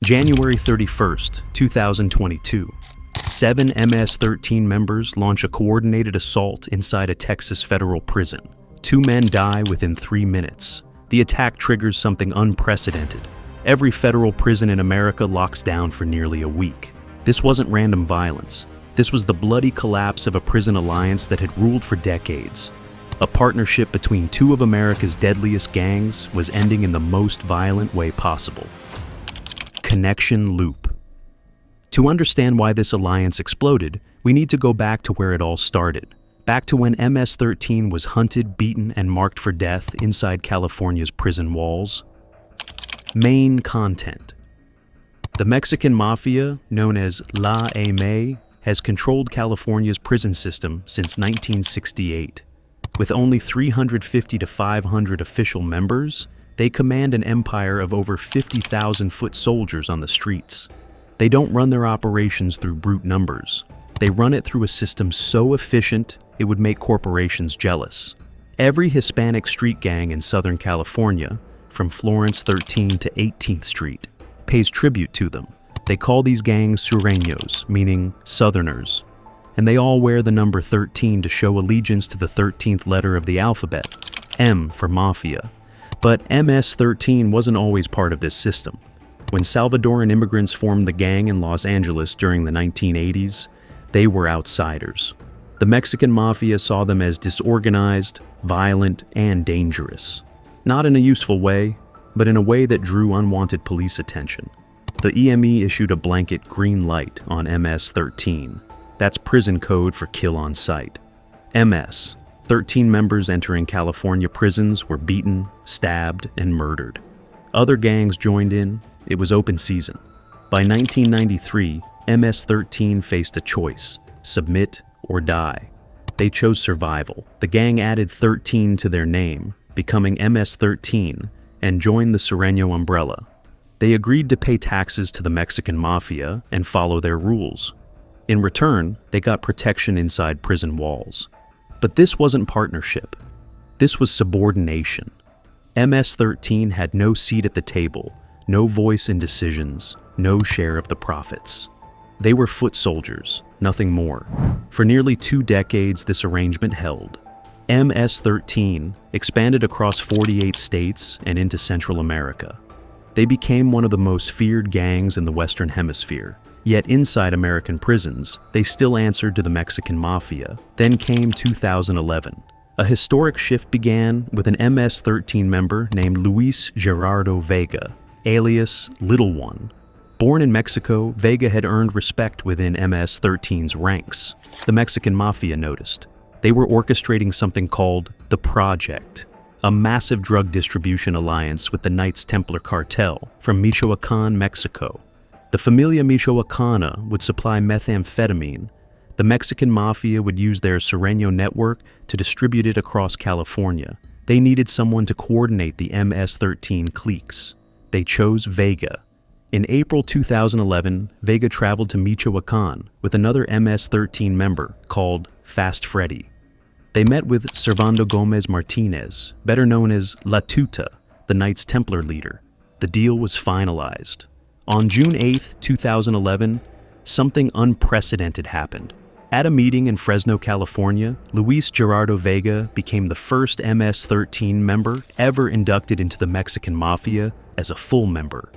January 31st, 2022. 7 MS-13 members launch a coordinated assault inside a Texas federal prison. 2 men die within 3 minutes. The attack triggers something unprecedented. Every federal prison in America locks down for nearly a week. This wasn't random violence. This was the bloody collapse of a prison alliance that had ruled for decades. A partnership between 2 of America's deadliest gangs was ending in the most violent way possible. Connection loop. To understand why this alliance exploded, we need to go back to where it all started. Back to when MS-13 was hunted, beaten, and marked for death inside California's prison walls. Main content. The Mexican Mafia, known as La M, has controlled California's prison system since 1968. With only 350 to 500 official members, they command an empire of over 50,000 foot soldiers on the streets. They don't run their operations through brute numbers. They run it through a system so efficient, it would make corporations jealous. Every Hispanic street gang in Southern California, from Florence 13 to 18th Street, pays tribute to them. They call these gangs sureños, meaning Southerners, and they all wear the number 13 to show allegiance to the 13th letter of the alphabet, M for Mafia. But MS-13 wasn't always part of this system. When Salvadoran immigrants formed the gang in Los Angeles during the 1980s, they were outsiders. The Mexican Mafia saw them as disorganized, violent, and dangerous. Not in a useful way, but in a way that drew unwanted police attention. The EME issued a blanket green light on MS-13. That's prison code for kill on sight. MS. 13 members entering California prisons were beaten, stabbed, and murdered. Other gangs joined in. It was open season. By 1993, MS-13 faced a choice: submit or die. They chose survival. The gang added 13 to their name, becoming MS-13, and joined the Sureño umbrella. They agreed to pay taxes to the Mexican Mafia and follow their rules. In return, they got protection inside prison walls. But this wasn't partnership. This was subordination. MS-13 had no seat at the table, no voice in decisions, no share of the profits. They were foot soldiers, nothing more. For nearly 2 decades, this arrangement held. MS-13 expanded across 48 states and into Central America. They became one of the most feared gangs in the Western Hemisphere. Yet inside American prisons, they still answered to the Mexican Mafia. Then came 2011. A historic shift began with an MS-13 member named Luis Gerardo Vega, alias Little One. Born in Mexico, Vega had earned respect within MS-13's ranks. The Mexican Mafia noticed. They were orchestrating something called the Project, a massive drug distribution alliance with the Knights Templar cartel from Michoacan, Mexico. The Familia Michoacana would supply methamphetamine. The Mexican Mafia would use their Sureño network to distribute it across California. They needed someone to coordinate the MS-13 cliques. They chose Vega. In April 2011, Vega traveled to Michoacan with another MS-13 member called Fast Freddy. They met with Servando Gomez Martinez, better known as La Tuta, the Knights Templar leader. The deal was finalized. On June 8, 2011, something unprecedented happened. At a meeting in Fresno, California, Luis Gerardo Vega became the first MS-13 member ever inducted into the Mexican Mafia as a full member,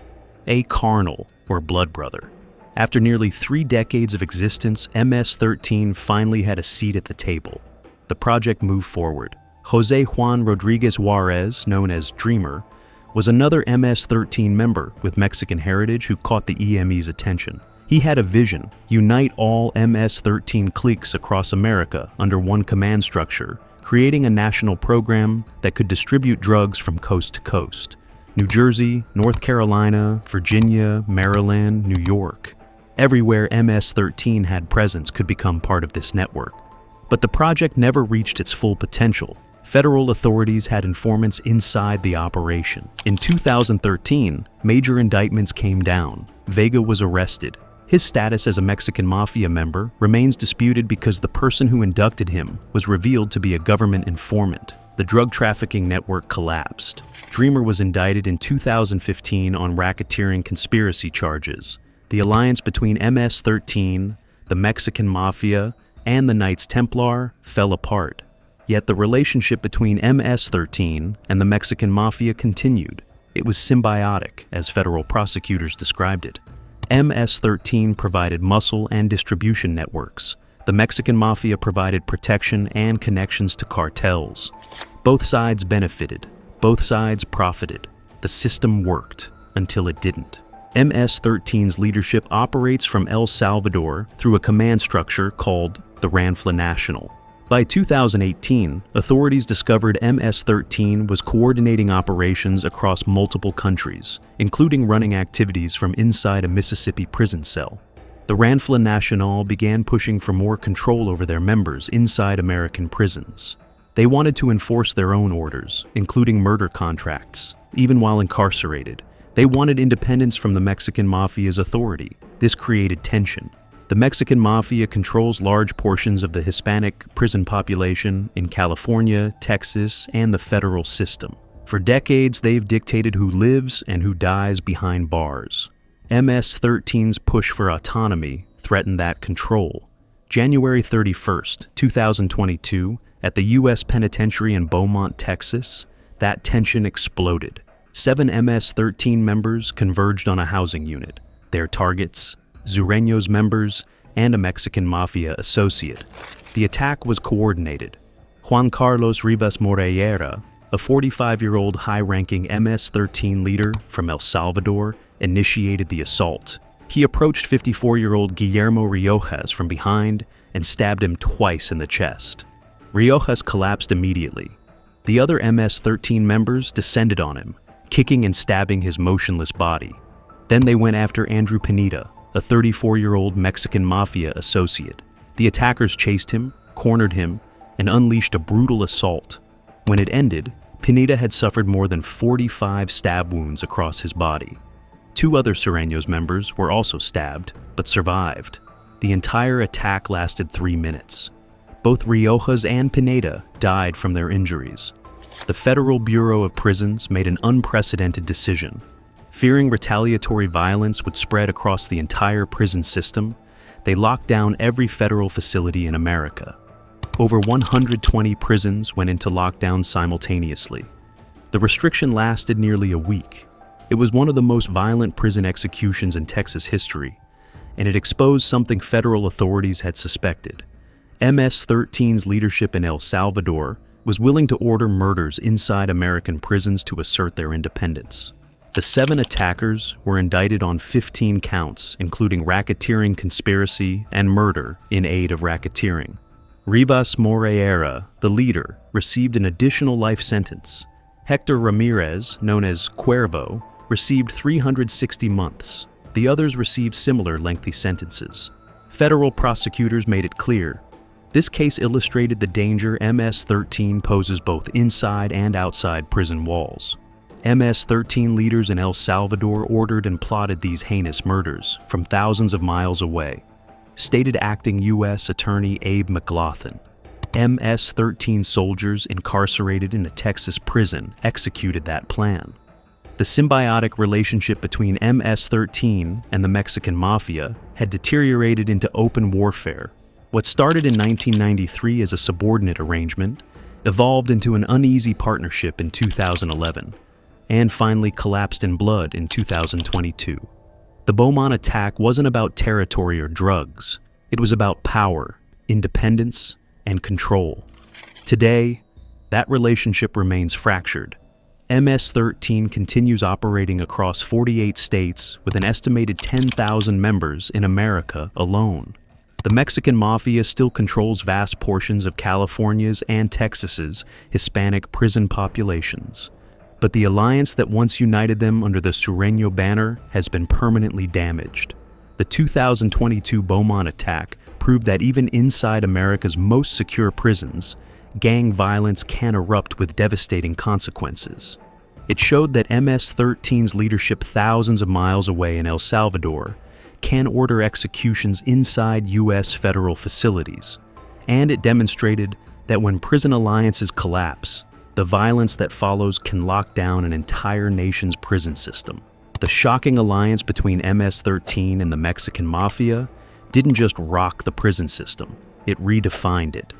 a carnal or blood brother. After nearly 3 decades of existence, MS-13 finally had a seat at the table. The project moved forward. Jose Juan Rodriguez Juarez, known as Dreamer, was another MS-13 member with Mexican heritage who caught the EME's attention. He had a vision: unite all MS-13 cliques across America under one command structure, creating a national program that could distribute drugs from coast to coast. New Jersey, North Carolina, Virginia, Maryland, New York. Everywhere MS-13 had presence could become part of this network. But the project never reached its full potential. Federal authorities had informants inside the operation. In 2013, major indictments came down. Vega was arrested. His status as a Mexican Mafia member remains disputed because the person who inducted him was revealed to be a government informant. the drug trafficking network collapsed. Dreamer was indicted in 2015 on racketeering conspiracy charges. The alliance between MS-13, the Mexican Mafia, and the Knights Templar fell apart. Yet the relationship between MS-13 and the Mexican Mafia continued. It was symbiotic, as federal prosecutors described it. MS-13 provided muscle and distribution networks. The Mexican Mafia provided protection and connections to cartels. Both sides benefited. Both sides profited. The system worked until it didn't. MS-13's leadership operates from El Salvador through a command structure called the Ranfla National. By 2018, authorities discovered MS-13 was coordinating operations across multiple countries, including running activities from inside a Mississippi prison cell. The Ranfla National began pushing for more control over their members inside American prisons. They wanted to enforce their own orders, including murder contracts, even while incarcerated. They wanted independence from the Mexican Mafia's authority. This created tension. The Mexican Mafia controls large portions of the Hispanic prison population in California, Texas, and the federal system. For decades, they've dictated who lives and who dies behind bars. MS-13's push for autonomy threatened that control. January 31st, 2022, at the U.S. Penitentiary in Bowmont, Texas, that tension exploded. 7 MS-13 members converged on a housing unit. Their targets: Sureños members and a Mexican Mafia associate. The attack was coordinated. Juan Carlos Rivas Moreira, a 45-year-old high-ranking MS-13 leader from El Salvador, initiated the assault. He approached 54-year-old Guillermo Riojas from behind and stabbed him twice in the chest. Riojas collapsed immediately. The other MS-13 members descended on him, kicking and stabbing his motionless body. Then they went after Andrew Pineda, a 34-year-old Mexican Mafia associate. The attackers chased him, cornered him, and unleashed a brutal assault. When it ended, Pineda had suffered more than 45 stab wounds across his body. 2 other Sureños members were also stabbed, but survived. The entire attack lasted 3 minutes. Both Riojas and Pineda died from their injuries. The Federal Bureau of Prisons made an unprecedented decision. Fearing retaliatory violence would spread across the entire prison system, they locked down every federal facility in America. Over 120 prisons went into lockdown simultaneously. The restriction lasted nearly a week. It was one of the most violent prison executions in Texas history, and it exposed something federal authorities had suspected. MS-13's leadership in El Salvador was willing to order murders inside American prisons to assert their independence. The 7 attackers were indicted on 15 counts, including racketeering conspiracy and murder in aid of racketeering. Rivas Moreira, the leader, received an additional life sentence. Hector Ramirez, known as Cuervo, received 360 months. The others received similar lengthy sentences. Federal prosecutors made it clear. This case illustrated the danger MS-13 poses both inside and outside prison walls. MS-13 leaders in El Salvador ordered and plotted these heinous murders from thousands of miles away. Stated Acting U.S. Attorney Abe McLaughlin. MS-13 soldiers incarcerated in a Texas prison executed that plan. The symbiotic relationship between MS-13 and the Mexican Mafia had deteriorated into open warfare. What started in 1993 as a subordinate arrangement evolved into an uneasy partnership in 2011, and finally collapsed in blood in 2022. The Bowmont attack wasn't about territory or drugs. It was about power, independence, and control. Today, that relationship remains fractured. MS-13 continues operating across 48 states with an estimated 10,000 members in America alone. The Mexican Mafia still controls vast portions of California's and Texas's Hispanic prison populations. But the alliance that once united them under the Sureño banner has been permanently damaged. The 2022 Bowmont attack proved that even inside America's most secure prisons, gang violence can erupt with devastating consequences. It showed that MS-13's leadership thousands of miles away in El Salvador can order executions inside U.S. federal facilities. And it demonstrated that when prison alliances collapse, The violence that follows can lock down an entire nation's prison system. The shocking alliance between MS-13 and the Mexican Mafia didn't just rock the prison system, it redefined it.